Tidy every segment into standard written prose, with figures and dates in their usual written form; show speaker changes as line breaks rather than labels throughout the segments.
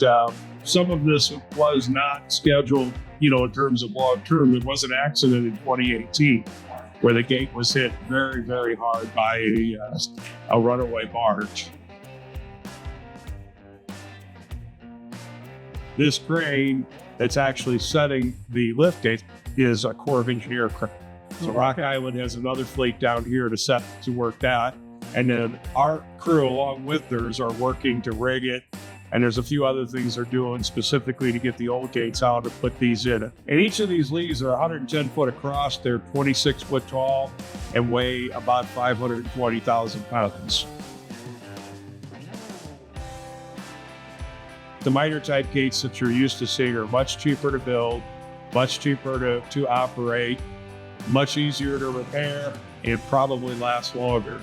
And some of this was not scheduled, in terms of long term. There was an accident in 2018 where the gate was hit very, very hard by a runaway barge. This crane that's actually setting the lift gate is a Corps of Engineer crane. So Rock Island has another fleet down here to work that. And then our crew, along with theirs, are working to rig it. And there's a few other things they're doing specifically to get the old gates out and put these in. And each of these leads are 110 foot across. They're 26 foot tall and weigh about 520,000 pounds. The miter type gates that you're used to seeing are much cheaper to build, much cheaper to operate, much easier to repair, and probably last longer.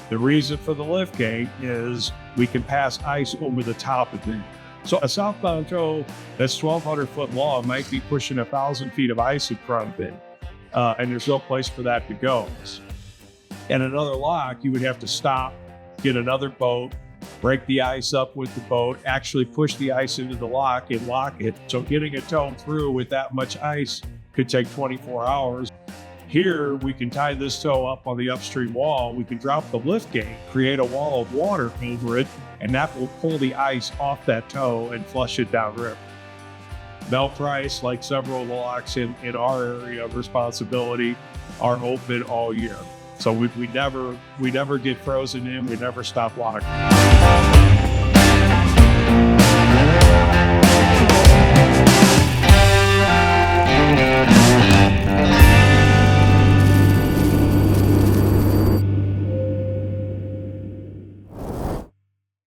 The reason for the lift gate is we can pass ice over the top of it. So a southbound tow that's 1,200 foot long might be pushing 1,000 feet of ice in front of it, and there's no place for that to go. And another lock, you would have to stop, get another boat, break the ice up with the boat, actually push the ice into the lock and lock it. So getting a tow through with that much ice could take 24 hours. Here, we can tie this tow up on the upstream wall. We can drop the lift gate, create a wall of water over it, and that will pull the ice off that tow and flush it downriver. Mel Price, like several of the locks in our area of responsibility, are open all year. So we never get frozen in. We never stop locking.